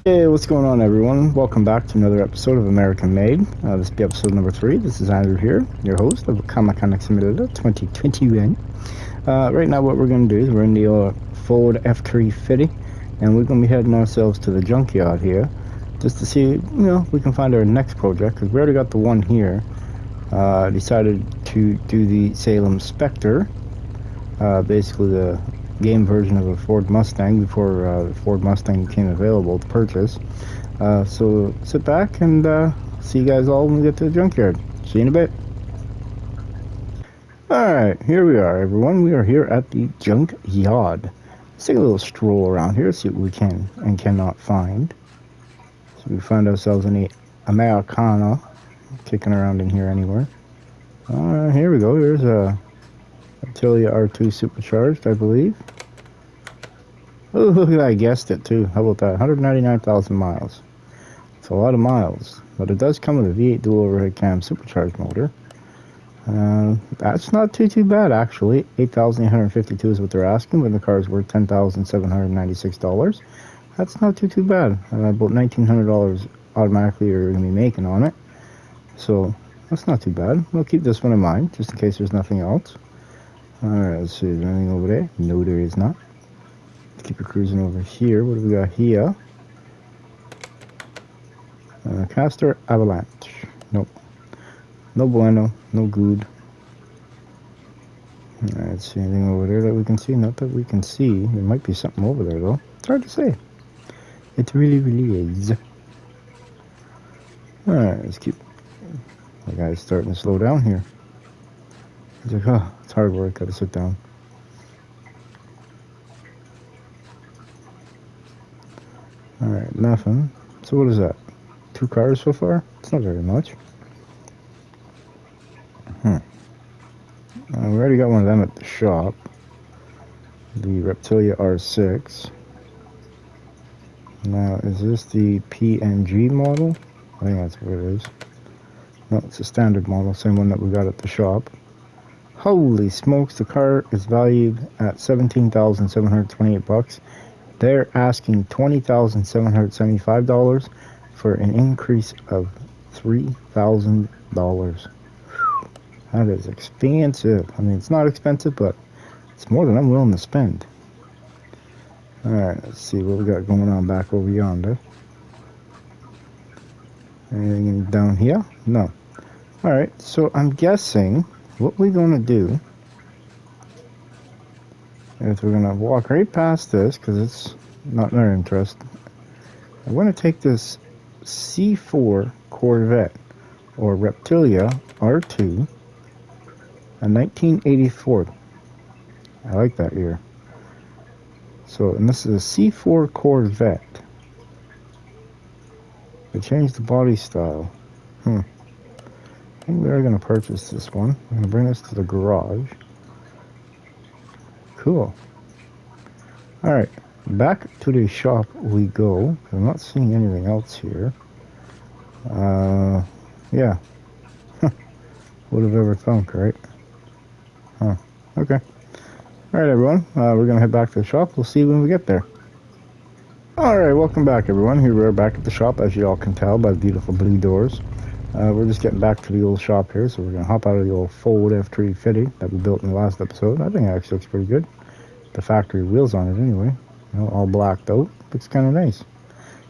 Hey, what's going on, everyone? Welcome back to another episode of American Made. This will be episode number 3. This is Andrew here, your host of Comic-Con Simulator 2021. Right now, what we're going to do is we're in the Ford F350, and we're going to be heading ourselves to the junkyard here, just to see, if we can find our next project, because we already got the one here. Decided to do the Salem Spectre, basically the game version of a Ford Mustang before the Ford Mustang became available to purchase. So sit back and see you guys all when we get to the junkyard. See you in a bit. Alright, here we are, everyone. We are here at the junkyard. Let's take a little stroll around here, see what we can and cannot find. So we find ourselves in the Americana, kicking around in here anywhere. Here we go. Here's a Attilia R2 supercharged, I believe. Oh, look at that, I guessed it too. How about that? 199,000 miles. It's a lot of miles, but it does come with a V8 dual overhead cam supercharged motor. That's not too bad, actually. 8,852 is what they're asking, when the car is worth $10,796. That's not too bad. About $1,900 automatically you're going to be making on it. So that's not too bad. We'll keep this one in mind, just in case there's nothing else. Alright, let's see, is there anything over there? No, there is not. Let's keep it cruising over here. What do we got here? Caster Avalanche. Nope. No bueno, no good. Alright, let's see, anything over there that we can see? Not that we can see. There might be something over there, though. It's hard to say. It really is. Alright, let's keep... The guy's starting to slow down here. He's like, oh, it's hard work, gotta sit down. Alright, nothing. So what is that? 2 cars so far? It's not very much. We already got one of them at the shop. The Reptilia R6. Now, is this the PNG model? I think that's what it is. No, it's a standard model, same one that we got at the shop. Holy smokes, the car is valued at $17,728. They're asking $20,775 for an increase of $3,000. That is expensive. I mean, it's not expensive, but it's more than I'm willing to spend. Alright, let's see what we got going on back over yonder. Anything down here? No. Alright, so I'm guessing what we're going to do is we're going to walk right past this, because it's not in our interest. I'm going to take this C4 Corvette, or Reptilia R2, a 1984. I like that year. So, and this is a C4 Corvette. They changed the body style. I think we are going to purchase this one. I'm going to bring this to the garage. Cool. Alright, back to the shop we go. I'm not seeing anything else here. Yeah. Would have ever thunk, right? Okay. Alright, everyone. We're going to head back to the shop. We'll see you when we get there. Alright, welcome back, everyone. Here we are back at the shop, as you all can tell by the beautiful blue doors. We're just getting back to the old shop here, so we're going to hop out of the old Ford F350 that we built in the last episode. I think it actually looks pretty good. The factory wheels on it anyway. All blacked out. Looks kind of nice.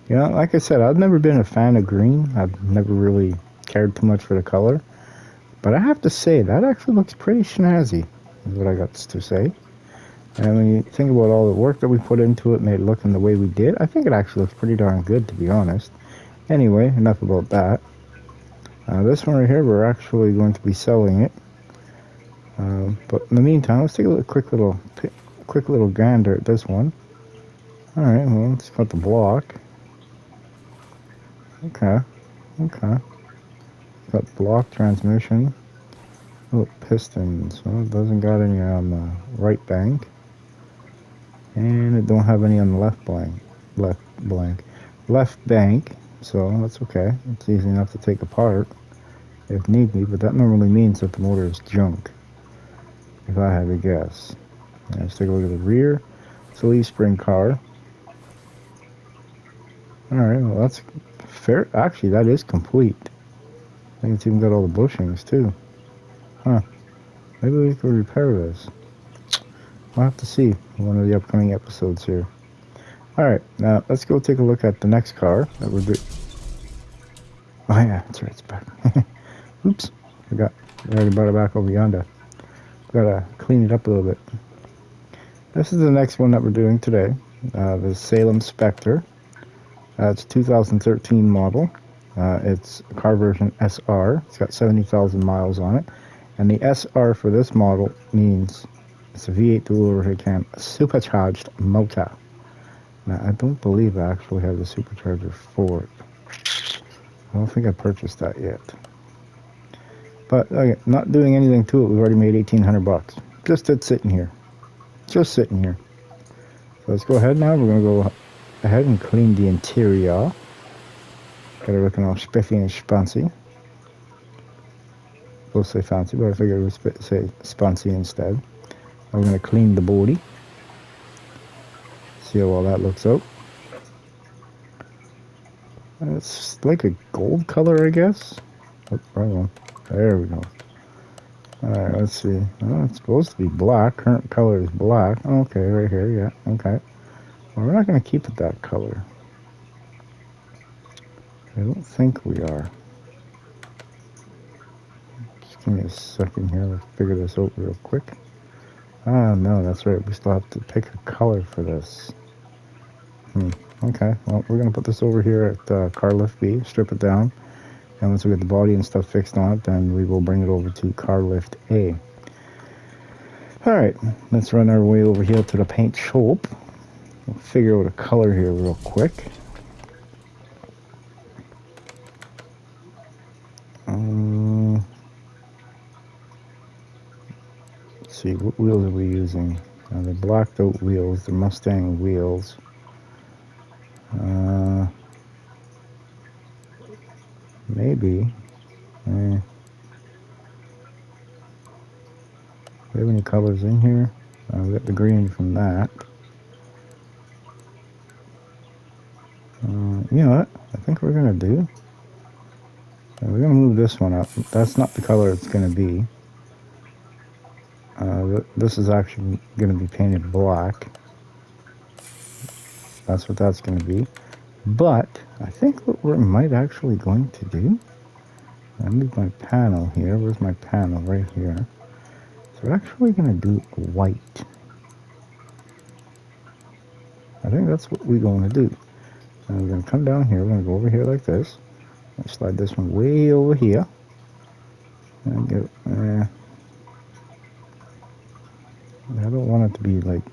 Like I said, I've never been a fan of green. I've never really cared too much for the color. But I have to say, that actually looks pretty snazzy, is what I got to say. And when you think about all the work that we put into it, made it look in the way we did, I think it actually looks pretty darn good, to be honest. Anyway, enough about that. This one right here, we're actually going to be selling it. But in the meantime, let's take a quick little gander at this one. Alright, well, let's got the block. Okay. Got block transmission. Oh, pistons. Well, it doesn't got any on the right bank. And it don't have any on the left bank. So that's okay. It's easy enough to take apart if need be, but that normally means that the motor is junk, if I had to guess. Let's take a look at the rear. It's a leaf spring car. Alright, well that's fair. Actually, that is complete. I think it's even got all the bushings too. Huh. Maybe we could repair this. We'll have to see in one of the upcoming episodes here. Alright, now let's go take a look at the next car that we're doing. Oh yeah, that's right, it's back. Oops, forgot. I already brought it back over yonder. Gotta clean it up a little bit. This is the next one that we're doing today. The Salem Spectre. It's a 2013 model. It's a car version SR. It's got 70,000 miles on it. And the SR for this model means it's a V8 dual overhead cam, supercharged motor. Now, I don't believe I actually have the supercharger for it. I don't think I purchased that yet. But okay, not doing anything to it, we've already made 1,800 bucks. Just it sitting here. Just sitting here. So let's go ahead now. We're going to go ahead and clean the interior. Got it looking all spiffy and sponcy. We'll say fancy, but I figured it would say sponcy instead. I'm going to clean the body. See how all that looks out. It's like a gold color, I guess. Oh, right one. There we go. Alright, let's see. Oh, it's supposed to be black. Current color is black. Okay, right here, yeah. Okay. Well, we're not going to keep it that color. I don't think we are. Just give me a second here. Let's figure this out real quick. Ah, no, that's right. We still have to pick a color for this. Okay, well, we're going to put this over here at Car Lift B, strip it down. And once we get the body and stuff fixed on it, then we will bring it over to Car Lift A. Alright, let's run our way over here to the paint shop. We'll figure out a color here real quick. Let's see, what wheels are we using? They're blacked out wheels, the Mustang wheels. Maybe. Do we have any colors in here? We got the green from that. You know what? I think we're going to do. We're going to move this one up. That's not the color it's going to be. This is actually going to be painted black. That's what that's going to be. But I think what we might actually going to do, I move my panel here. Where's my panel? Right here. So we're actually going to do white. I think that's what we're going to do. And we're going to come down here. We're going to go over here like this. Slide this one way over here. And get, I don't want it to be like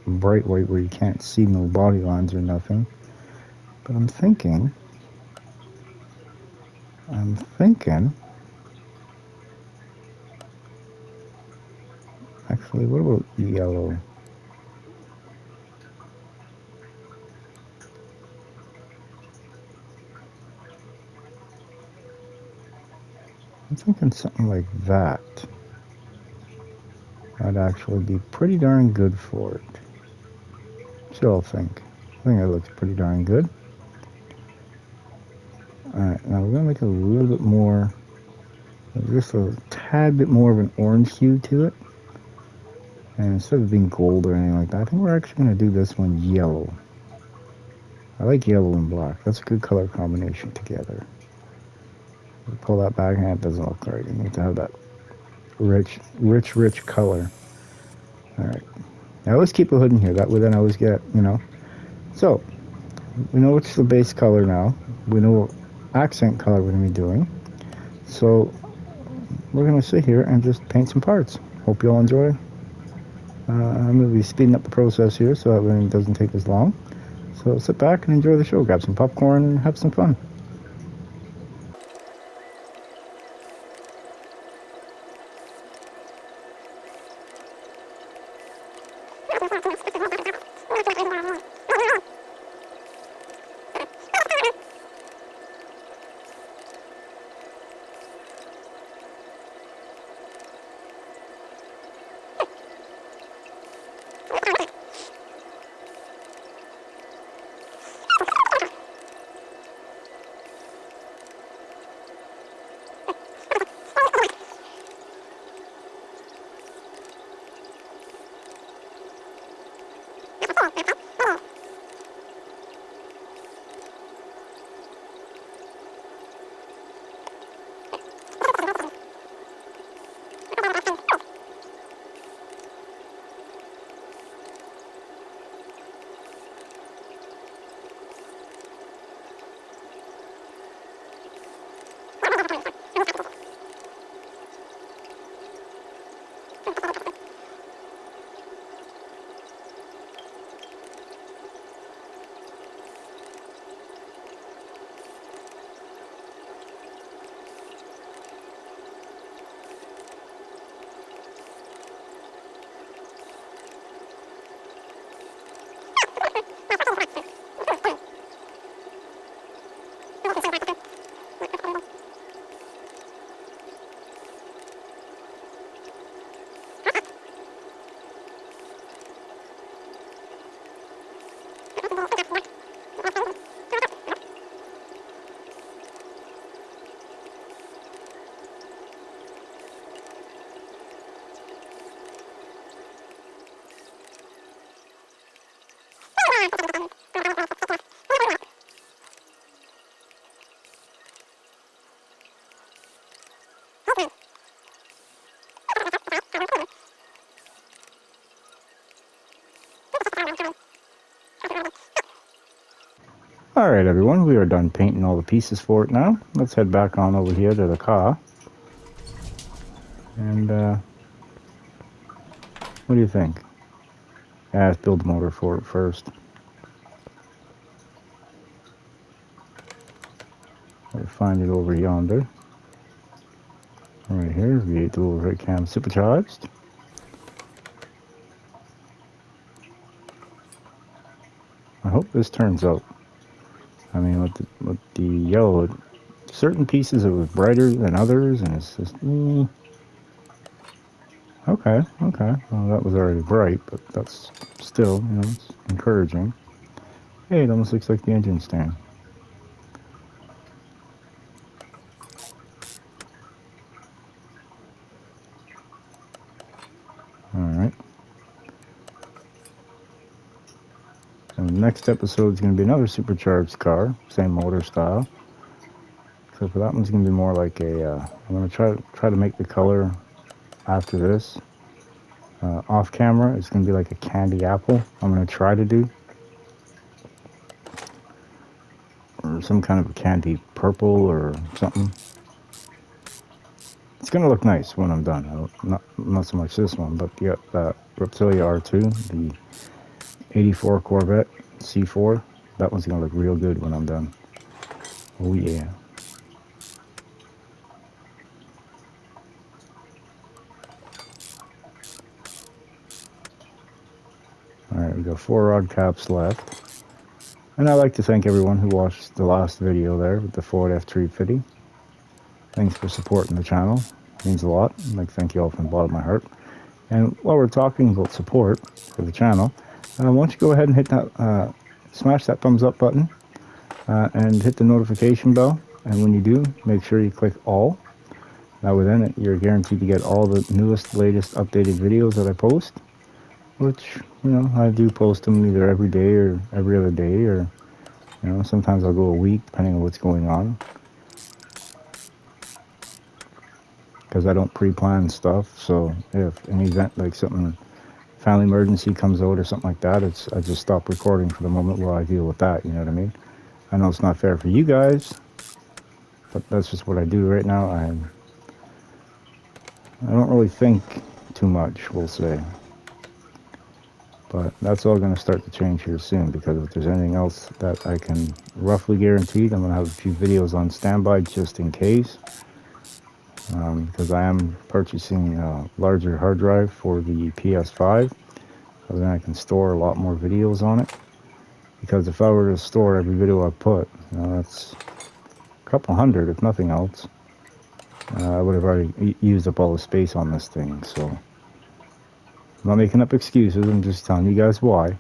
bright white where you can't see no body lines or nothing. But I'm thinking, actually, what about yellow? I'm thinking something like that. That'd actually be pretty darn good for it. What y'all think? I think that looks pretty darn good. Alright, now we're going to make it a little bit more, just a tad bit more of an orange hue to it. And instead of being gold or anything like that, I think we're actually going to do this one yellow. I like yellow and black. That's a good color combination together. Pull that back and it doesn't look right. You need to have that rich color. Alright. Now let's keep a hood in here. That way then I always get, you know. So, we know what's the base color now. We know what accent color we're going to be doing. So, we're going to sit here and just paint some parts. Hope you all enjoy. I'm going to be speeding up the process here so that it doesn't take as long. So sit back and enjoy the show. Grab some popcorn and have some fun. Alright everyone, we are done painting all the pieces for it now. Let's head back on over here to the car. And what do you think? Yeah, let's build the motor for it first. I'll find it over yonder. Right here, V8 dual overhead cam supercharged. I hope this turns out. I mean, with the yellow, certain pieces it was brighter than others, and it's just, okay. Well, that was already bright, but that's still, you know, it's encouraging. Hey, it almost looks like the engine stand. Alright. So the next episode is going to be another supercharged car, same motor style. Except for that one's going to be more like a, I'm going to try to make the color after this. Off camera, it's going to be like a candy apple. I'm going to try to do. Or some kind of a candy purple or something. It's going to look nice when I'm done. Not so much this one, but you got that Reptilia R2, the 84 Corvette C4. That one's going to look real good when I'm done. Oh yeah. Alright, we got 4 rod caps left. And I'd like to thank everyone who watched the last video there with the Ford F-350. Thanks for supporting the channel. It means a lot. I'd like to thank you all from the bottom of my heart. And while we're talking about support for the channel, why don't you go ahead and hit that, smash that thumbs up button and hit the notification bell. And when you do, make sure you click all. That way then you're guaranteed to get all the newest, latest, updated videos that I post. Which, you know, I do post them either every day or every other day, or, you know, sometimes I'll go a week depending on what's going on. Because I don't pre-plan stuff, so if an event like something, family emergency comes out or something like that, I just stop recording for the moment while I deal with that, you know what I mean? I know it's not fair for you guys, but that's just what I do right now. I don't really think too much, we'll say. But that's all going to start to change here soon, because if there's anything else that I can roughly guarantee, I'm going to have a few videos on standby just in case. Because I am purchasing a larger hard drive for the PS5. So then I can store a lot more videos on it. Because if I were to store every video I put, you know, that's a couple hundred if nothing else. I would have already used up all the space on this thing, so... I'm not making up excuses, I'm just telling you guys why.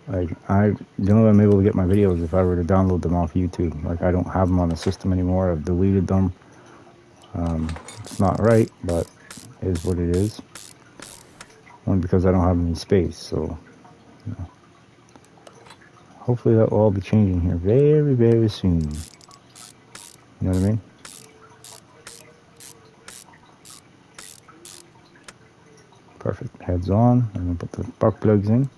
Like, the only way I'm able to get my videos if I were to download them off YouTube. Like, I don't have them on the system anymore, I've deleted them. It's not right, but it is what it is. Only because I don't have any space, so... You know. Hopefully that will all be changing here very, very soon. You know what I mean? Perfect. Heads on. I'm going to put the spark plugs in.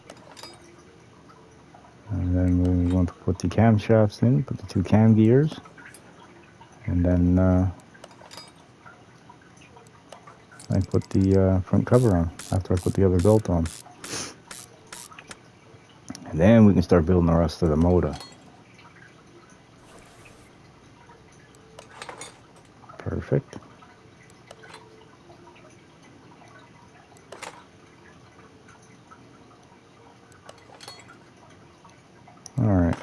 And And then we want to put the camshafts in, put the 2 cam gears, and then I put the front cover on after I put the other belt on. And then we can start building the rest of the motor. Perfect. Alright.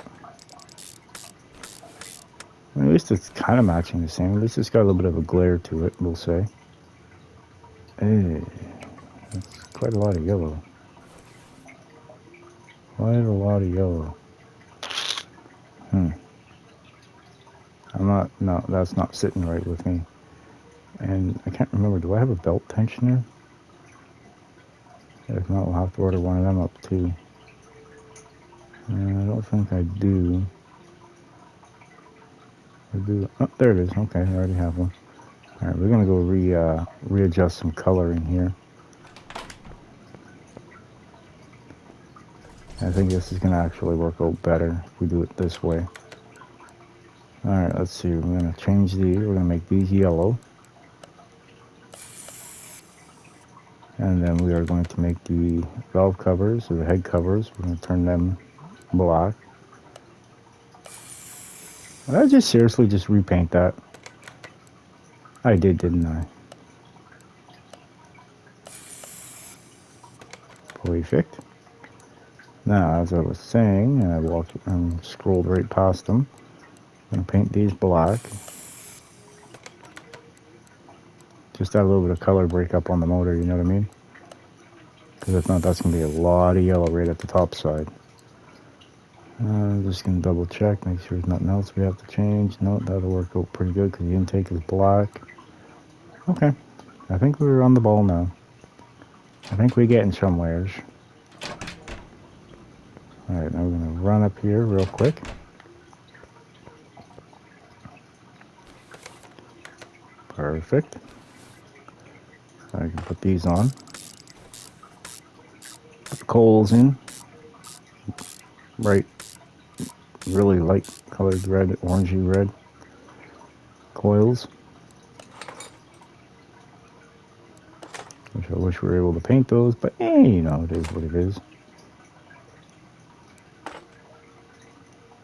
At least it's kind of matching the same. At least it's got a little bit of a glare to it, we'll say. Hey, that's quite a lot of yellow. Quite a lot of yellow. No, that's not sitting right with me. And I can't remember, do I have a belt tensioner? If not, we'll have to order one of them up too. I don't think I do. Oh, there it is. Okay, I already have one. Alright, we're gonna go readjust some color in here. I think this is gonna actually work out better if we do it this way. Alright, let's see. We're gonna change these. We're gonna make these yellow. And then we are going to make the valve covers, or the head covers. We're gonna turn them black. Did I just seriously just repaint that? I did, didn't I? Perfect. Now, as I was saying, and I walked and scrolled right past them, I'm going to paint these black. Just add a little bit of color breakup on the motor, you know what I mean? Because if not, that's going to be a lot of yellow right at the top side. I'm just going to double check, make sure there's nothing else we have to change. No, that'll work out pretty good because the intake is black. Okay, I think we're on the ball now. I think we're getting somewheres. Alright, now we're going to run up here real quick. Perfect. So I can put these on. Put the coals in. Right, really light colored red, orangey red coils. Which I wish we were able to paint those, but you know, it is what it is.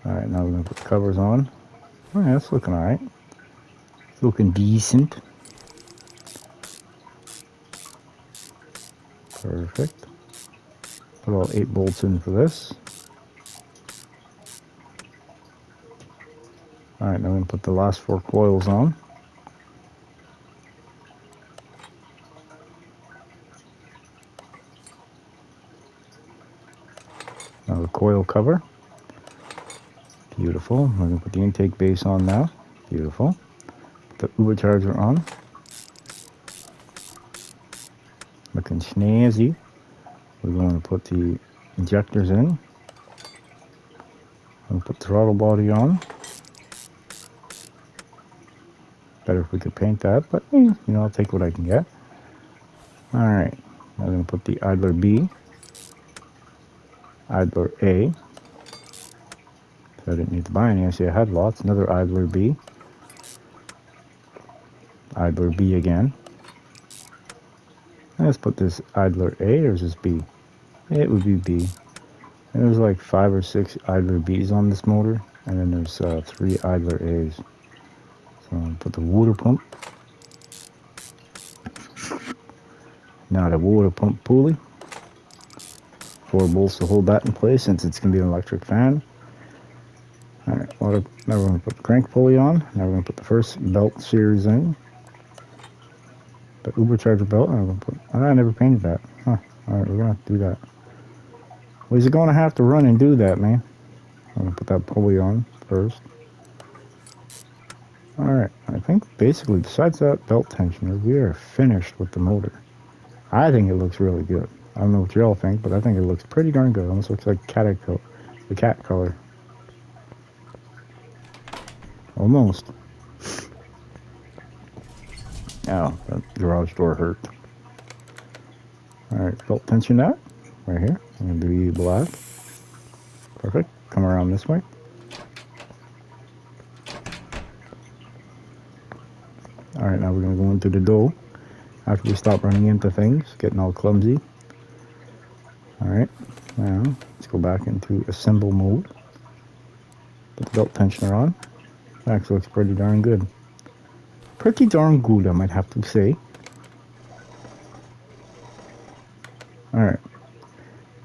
Alright, now we're going to put the covers on. Oh, yeah, that's looking alright. It's looking decent. Perfect. Put all 8 bolts in for this. Alright, now we're going to put the last 4 coils on. Now the coil cover. Beautiful. We're going to put the intake base on now. Beautiful. Put the overcharger on. Looking snazzy. We're going to put the injectors in. I'm going to put the throttle body on. Better if we could paint that, but you know, I'll take what I can get. Alright, now I'm going to put the idler B, idler A. So I didn't need to buy any, I see I had lots. Another idler B, idler B again. Let's put this idler A, or is this B? It would be B. And there's like 5 or 6 idler B's on this motor, and then there's 3 idler A's. So I'm going to put the water pump. Now the water pump pulley. 4 bolts to hold that in place since it's going to be an electric fan. Alright, now we're going to put the crank pulley on. Now we're going to put the first belt series in. The overcharger belt. And I'm going to put, I never painted that. Huh. Alright, we're going to have to do that. Well, he's going to have to run and do that, man. I'm going to put that pulley on first. Alright, I think basically besides that belt tensioner, we are finished with the motor. I think it looks really good. I don't know what y'all think, but I think it looks pretty darn good. It almost looks like the cat color. Almost. Ow, that garage door hurt. Alright, belt tension that right here. I'm going to do black. Perfect. Come come around this way. Alright, now we're going to go into the door after we stop running into things, getting all clumsy. Alright, now let's go back into assemble mode. Put the belt tensioner on. Actually looks pretty darn good. Pretty darn good, I might have to say. Alright,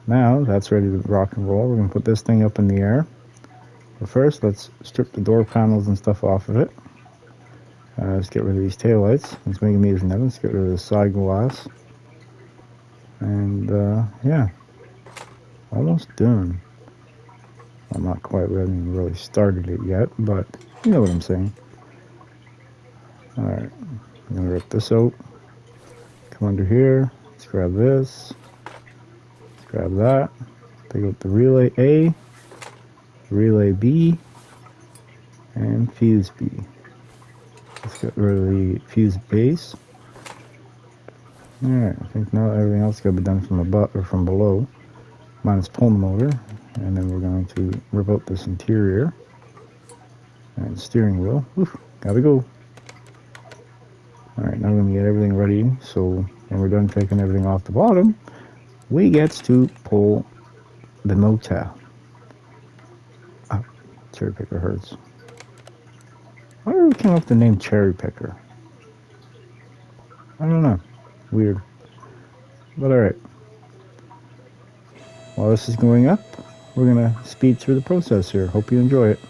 now that's ready to rock and roll. We're going to put this thing up in the air. But first, let's strip the door panels and stuff off of it. Let's get rid of these taillights. Let's make them easier than Let's get rid of the side glass. And yeah, almost done. I'm not quite ready and really started it yet, but you know what I'm saying. Alright, I'm going to rip this out. Come under here. Let's grab this. Let's grab that. Take out the relay A, relay B, and fuse B. Let's get rid of the fuse base. Alright, I think now everything else got to be done from above or from below. Minus pulling the motor. And then we're going to rip out this interior. And steering wheel. Oof, gotta go. Alright, now we're going to get everything ready. So when we're done taking everything off the bottom, we get to pull the motor. Ah, cherry picker hurts. Why did we come up with the name cherry picker? I don't know. Weird. But alright. While this is going up, we're going to speed through the process here. Hope you enjoy it.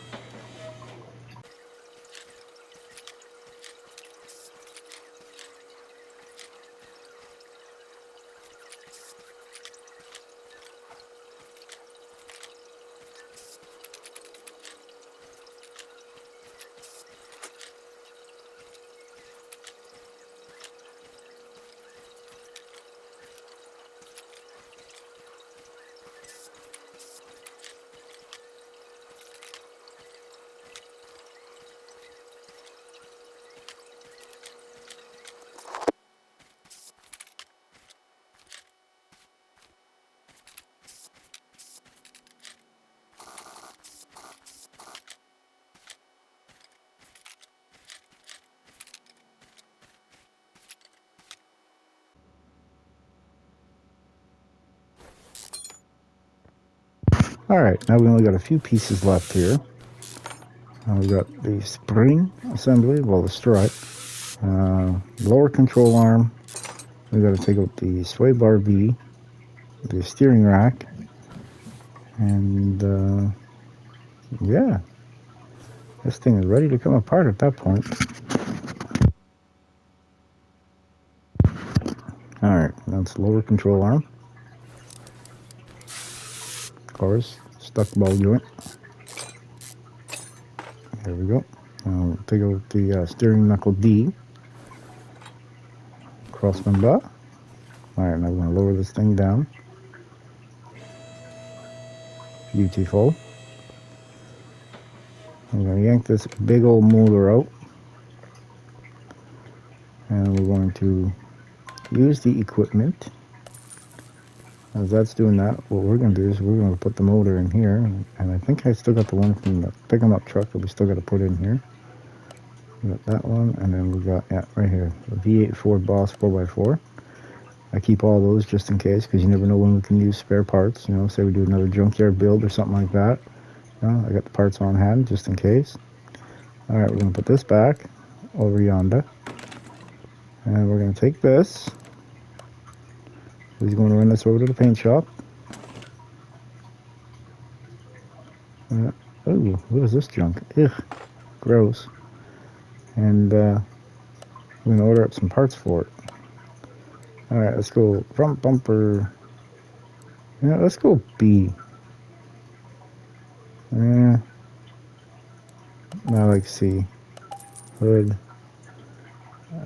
Alright, now we only got a few pieces left here. We've got the spring assembly, well, the strut, lower control arm. We've got to take out the sway bar B, the steering rack, and yeah, this thing is ready to come apart at that point. Alright, that's the lower control arm. Of course, stuck ball joint. There we go. Take out the steering knuckle D. Crossman bar. Alright, now we're going to lower this thing down. Beautiful. I'm going to yank this big old motor out. And we're going to use the equipment. As that's doing that, what we're going to do is we're going to put the motor in here. And I think I still got the one from the pick 'em up truck that we still got to put in here. We got that one, and then we got, yeah, right here, the V8 Ford Boss 4x4. I keep all those just in case, because you never know when we can use spare parts. You know, say we do another junkyard build or something like that. You know, I got the parts on hand just in case. Alright, we're going to put this back over yonder. And we're going to take this. He's going to run this over to the paint shop. Oh, what is this junk? Ugh, gross. And we're going to order up some parts for it. Alright, let's go front bumper. Yeah, let's go B. Yeah. I like C. Hood. I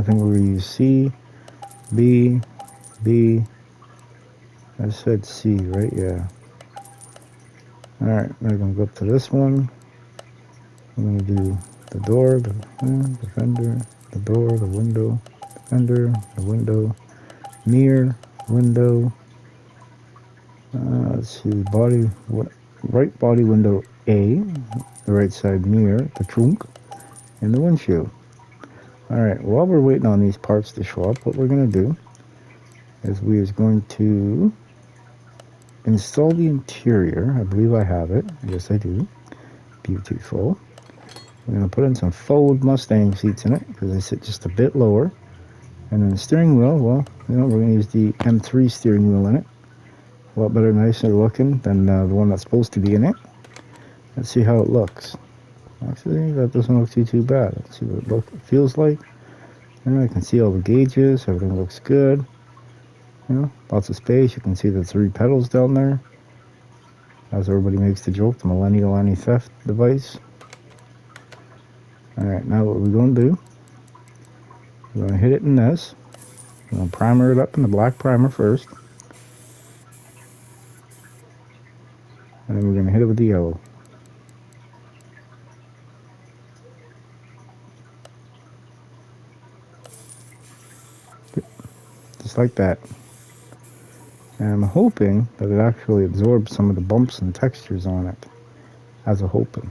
think we're going to use C. B, B, I said C, right? Yeah. Alright, we're going to go up to this one. I'm going to do the door, the fender, the door, the window, the fender, the window, mirror, window. Let's let's see, right body window A, the right side mirror, the trunk, and the windshield. Alright, while we're waiting on these parts to show up, what we're going to do is we is going to install the interior. I believe I have it. Yes, I do. Beautiful. We're going to put in some forward Mustang seats in it because they sit just a bit lower. And then the steering wheel, well, we're going to use the M3 steering wheel in it. A lot better, nicer looking than the one that's supposed to be in it. Let's see how it looks. Actually, that doesn't look too bad. Let's see what it feels like. And I can see all the gauges. Everything looks good. You know, lots of space. You can see the 3 pedals down there. As everybody makes the joke, the millennial anti-theft device. Alright, now what we're going to do, we're going to hit it in this. We're going to primer it up in the black primer first. And then we're going to hit it with the yellow. Just like that. And I'm hoping that it actually absorbs some of the bumps and textures on it. As a hoping.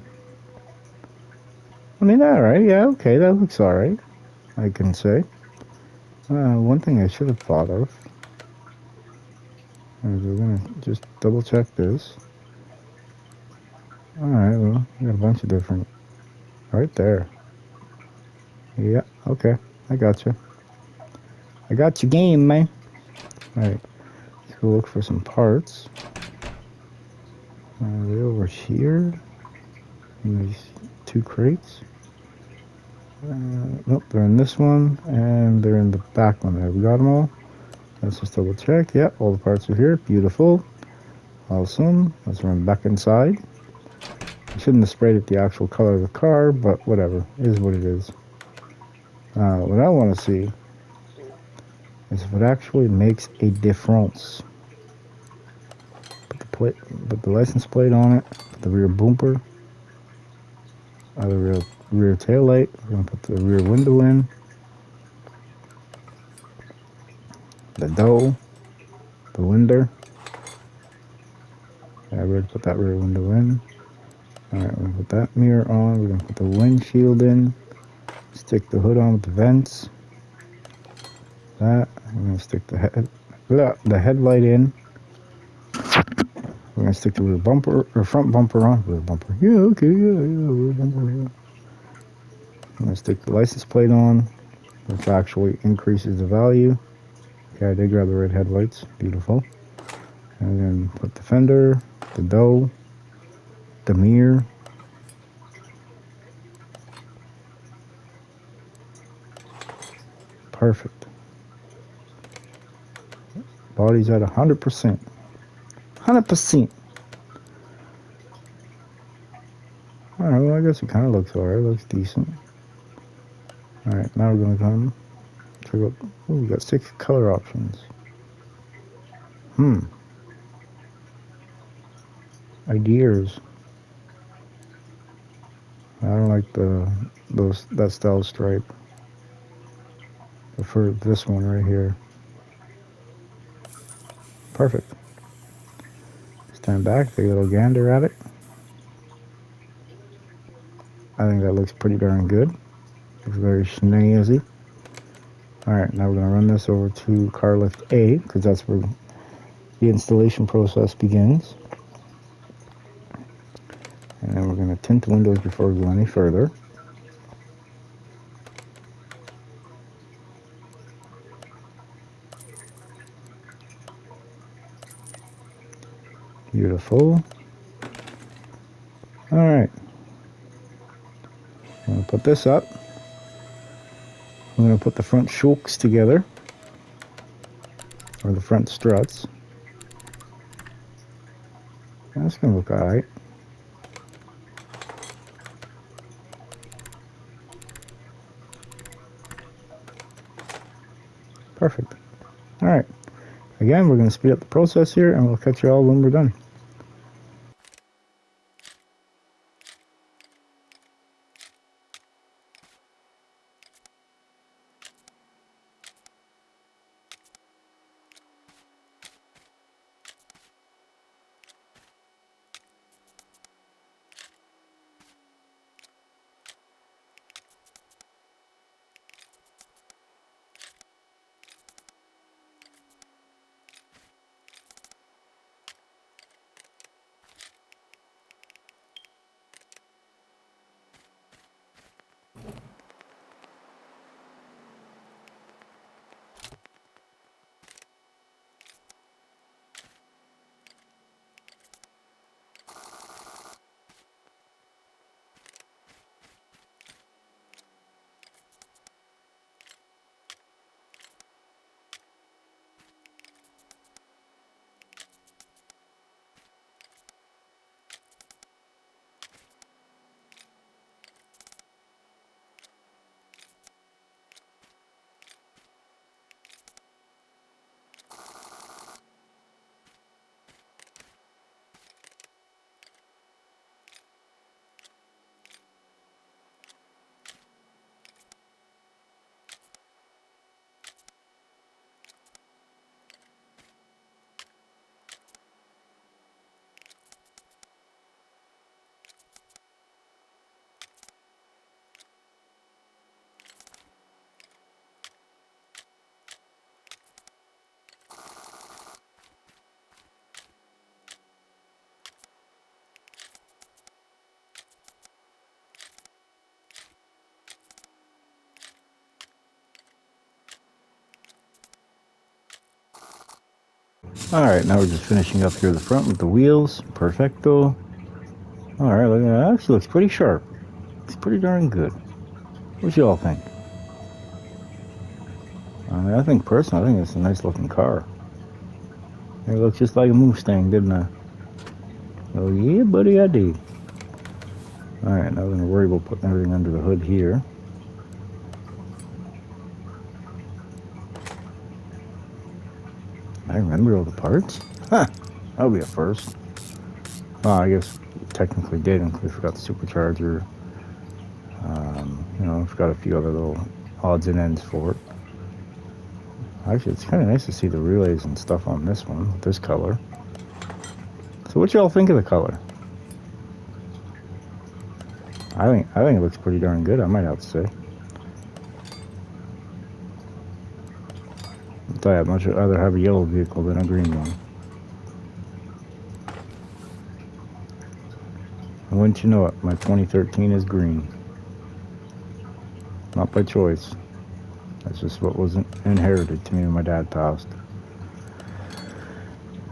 I mean, alright, yeah, okay, that looks alright, I can say. One thing I should have thought of is we're going to just double check this. Alright, well, we got a bunch of different... Right there. Yeah, okay, I got you. I got your game, man. Alright, let's go look for some parts. Are they over here? In these 2 crates? Nope, they're in this one, and they're in the back one there. We got them all? Let's just double check. Yep, all the parts are here. Beautiful. Awesome. Let's run back inside. I shouldn't have sprayed it the actual color of the car, but whatever. It is what it is. What I want to see is if it actually makes a difference. Put the license plate on it. Put the rear bumper. The rear tail light. We're going to put the rear window in. The door. The window. Yeah, we're going to put that rear window in. Alright, we're going to put that mirror on. We're going to put the windshield in. Stick the hood on with the vents. That. We're going to stick the headlight in. We're going to stick the rear bumper, or front bumper on. Rear bumper. Yeah, okay, yeah, rear bumper, yeah. I'm going to stick the license plate on, which actually increases the value. Okay, I did grab the red headlights. Beautiful. And then put the fender, the door, the mirror. Perfect. Body's at 100%. 100%. Alright, well, I guess it kind of looks alright. Looks decent. Alright, now we're going to come check out. Oh, we got 6 color options. Ideas. I don't like that style stripe. I prefer this one right here. Perfect. Stand back, take a little gander at it. I think that looks pretty darn good. Looks very snazzy. Alright, now we're going to run this over to car lift A, because that's where the installation process begins. And then we're going to tint the windows before we go any further. Beautiful. Alright. I'm going to put this up. I'm going to put the front shocks together. Or the front struts. That's going to look alright. Perfect. Alright. Again, we're going to speed up the process here, and we'll catch you all when we're done. Alright, now we're just finishing up here the front with the wheels. Perfecto. Alright, look at that. Actually looks pretty sharp. It's pretty darn good. What y'all think? I mean, I think personally, I think it's a nice looking car. It looks just like a Mustang, didn't I? Oh yeah, buddy, I did. Alright, now we're going to worry about putting everything under the hood here. I remember all the parts? Huh, that'll be a first. Well, I guess technically did, because we forgot the supercharger. You know, we've got a few other little odds and ends for it. Actually, it's kind of nice to see the relays and stuff on this one, with this color. So what y'all think of the color? I think it looks pretty darn good, I might have to say. I'll tell you, I'd much rather have a yellow vehicle than a green one. And wouldn't you know it, my 2013 is green. Not by choice. That's just what was inherited to me when my dad passed.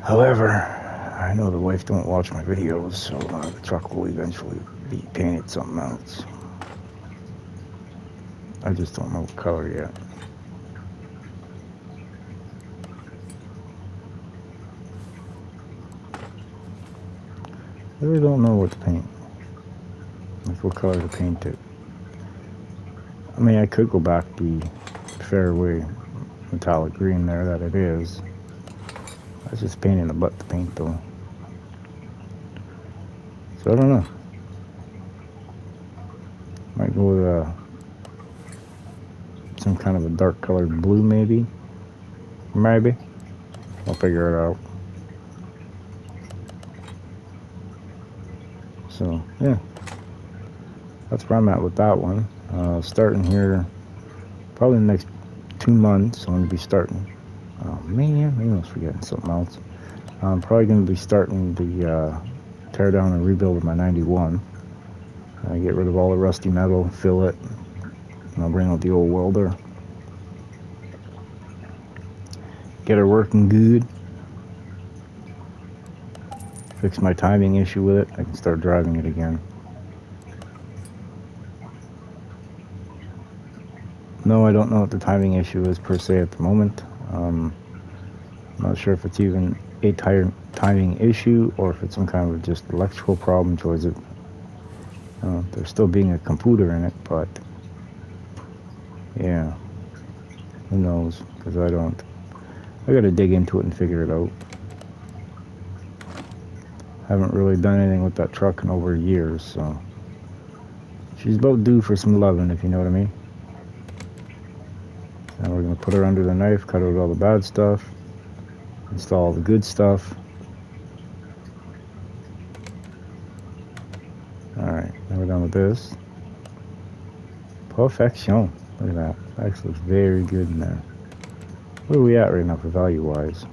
However, I know the wife don't watch my videos, so the truck will eventually be painted something else. I just don't know what color yet. I really don't know what to paint. Like what color to paint it. I mean, I could go back the fairway metallic green there that it is. That's just painting the butt to paint though. So I don't know. Might go with some kind of a dark colored blue maybe. Maybe. I'll figure it out. So yeah. That's where I'm at with that one. Starting here probably in the next 2 months I'm going to be starting. Oh man, maybe I was forgetting something else. I'm probably going to be starting the tear down and rebuild of my 91. Get rid of all the rusty metal, fill it, and I'll bring out the old welder. Get her working good. Fix my timing issue with it. I can start driving it again. No, I don't know what the timing issue is per se at the moment. I'm not sure if it's even a timing issue or if it's some kind of just electrical problem towards it. There's still being a computer in it, but yeah, who knows? Because I gotta dig into it and figure it out. Haven't really done anything with that truck in over years, so she's about due for some loving, if you know what I mean. Now we're going to put her under the knife, cut out all the bad stuff, install all the good stuff. Alright, now we're done with this. Perfection. Look at that. That actually looks very good in there. Where are we at right now for value-wise?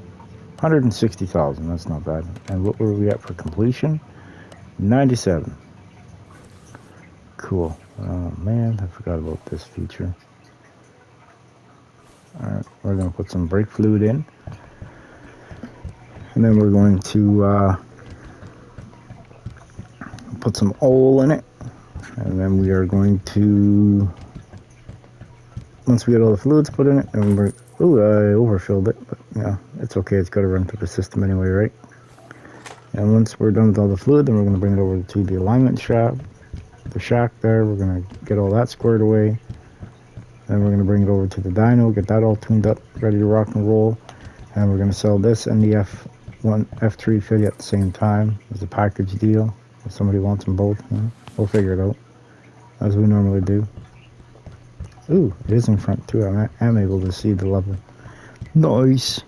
160,000, that's not bad. And what were we at for completion? 97. Cool. Oh man, I forgot about this feature. Alright, we're going to put some brake fluid in. And then we're going to put some oil in it. And then we are going to, once we get all the fluids put in it, and we're, ooh, I overfilled it. But yeah, it's okay. It's got to run through the system anyway, right? And once we're done with all the fluid, then we're going to bring it over to the alignment shaft, the shack there. We're going to get all that squared away. Then we're going to bring it over to the dyno, get that all tuned up, ready to rock and roll. And we're going to sell this and the F1, F350 at the same time as a package deal. If somebody wants them both, you know, we'll figure it out, as we normally do. Ooh, it is in front too. I am able to see the level. Nice.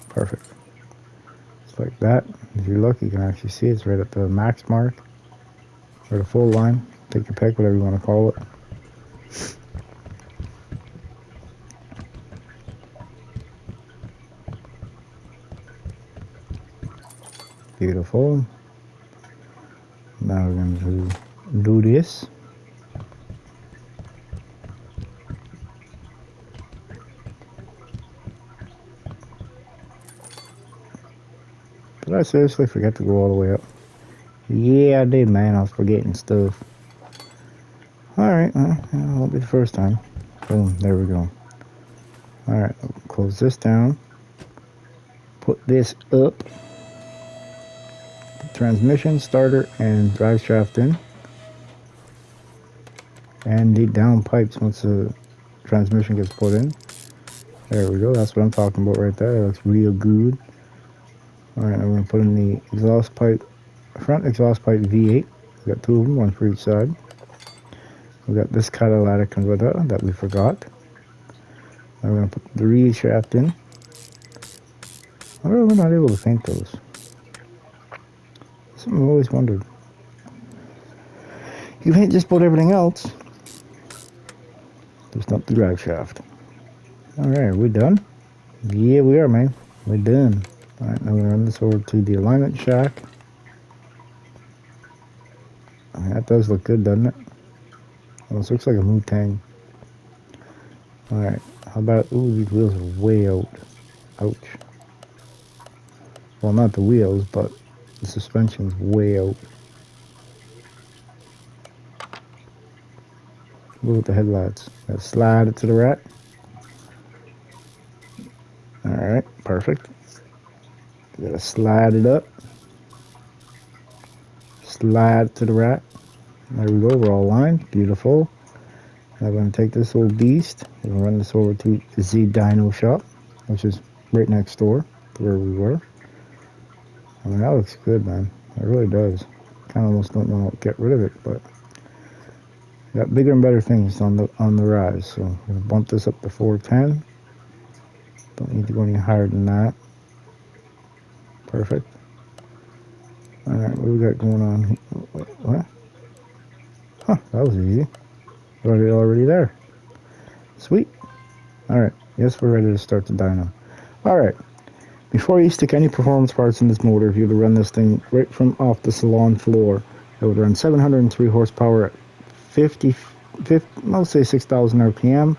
Perfect. Just like that. If you look, you can actually see it's right at the max mark. Or the full line. Take your pick, whatever you want to call it. Beautiful. Now we're going to do this. I seriously forget to go all the way up? Yeah, I did, man. I was forgetting stuff. Alright, well, it won't be the first time. Boom, there we go. Alright, close this down. Put this up. Transmission, starter, and drive shaft in. And the down pipes once the transmission gets put in. There we go, that's what I'm talking about right there. That looks real good. Alright, I'm going to put in the exhaust pipe, front exhaust pipe V8. We got two of them, one for each side. We got this catalytic converter that we forgot. I'm going to put the reed shaft in. I wonder if we're not able to paint those. Something I've always wondered. You paint just about everything else, just not the drive shaft. Alright, we done? Yeah, we are, man. We're done. Alright, now we run this over to the alignment shack. That does look good, doesn't it? Well, this looks like a Wu-Tang. Alright, how about... Ooh, these wheels are way out. Ouch. Well, not the wheels, but the suspension's way out. Look at the headlights. Gotta slide it to the rack. Alright, perfect. Gotta slide it up. Slide it to the rack. There we go, we're all lined. Beautiful. I'm going to take this old beast and run this over to the Z Dyno shop, which is right next door to where we were. I mean, that looks good, man. It really does. Kind of almost don't want to get rid of it, but got bigger and better things on the rise. So I'm going to bump this up to 410. Don't need to go any higher than that. Perfect. Alright, what do we got going on? What? Huh, that was easy. Already there. Sweet. Alright, yes, we're ready to start the dyno. Alright, before you stick any performance parts in this motor, if you were to run this thing right from off the salon floor, it would run 703 horsepower at 50 I'll say 6,000 RPM.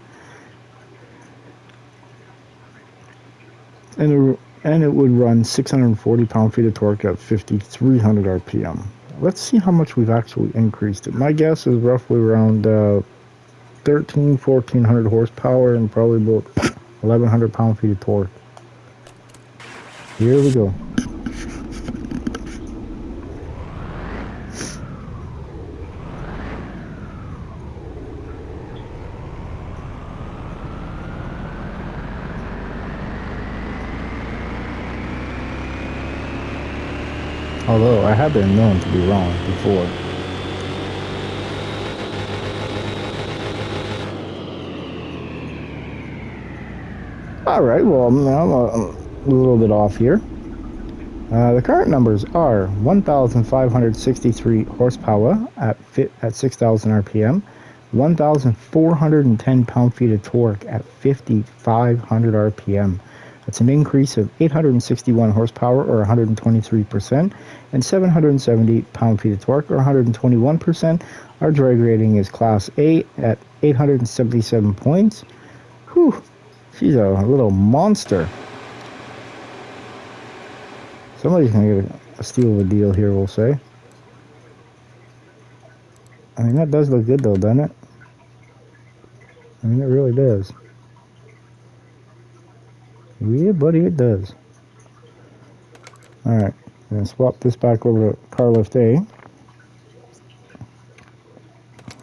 And it would run 640 pound-feet of torque at 5,300 RPM. Let's see how much we've actually increased it. My guess is roughly around 1,400 horsepower and probably about 1,100 pound-feet of torque. Here we go. Although I have been known to be wrong before. Alright, well, I'm a little bit off here. The current numbers are 1,563 horsepower at 6,000 RPM, 1,410 pound-feet of torque at 5,500 RPM. That's an increase of 861 horsepower, or 123%, and 770 pound-feet of torque, or 121%. Our drag rating is Class A at 877 points. Whew, she's a little monster. Somebody's going to get a steal of a deal here, we'll say. I mean, that does look good, though, doesn't it? I mean, it really does. Yeah, buddy, it does. Alright, I'm going to swap this back over to car lift A.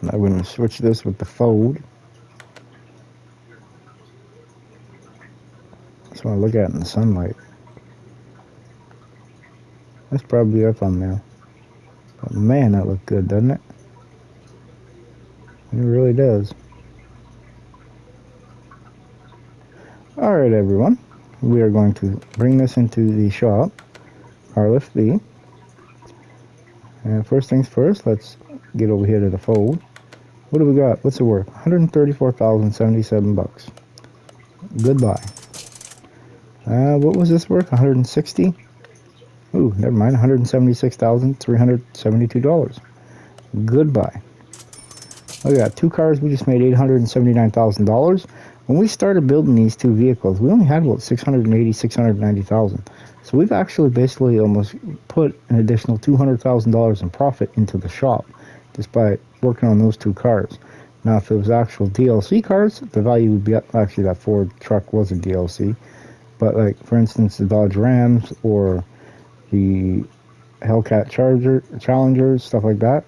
And I'm going to switch this with the fold. Just want to look at it in the sunlight. That's probably our thumbnail. But man, that looks good, doesn't it? It really does. Alright, everyone. We are going to bring this into the shop, car lift B. And first things first, let's get over here to the fold. What do we got? What's it worth? 134,077 bucks. Goodbye. What was this worth? 160? Ooh, never mind. $176,372. Goodbye. Look at that. Two cars, we just made $879,000. When we started building these two vehicles, we only had about $690,000. So we've actually basically almost put an additional $200,000 in profit into the shop just by working on those two cars. Now, if it was actual DLC cars, the value would be up. Actually, that Ford truck was a DLC. But, like, for instance, the Dodge Rams or the Hellcat Challengers, stuff like that,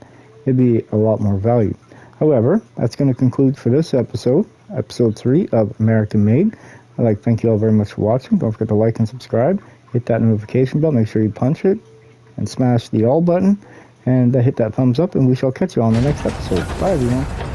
it'd be a lot more value. However, that's going to conclude for this episode 3 of American Made. I'd like to thank you all very much for watching. Don't forget to like and subscribe. Hit that notification bell. Make sure you punch it and smash the all button. And hit that thumbs up, and we shall catch you on the next episode. Bye, everyone.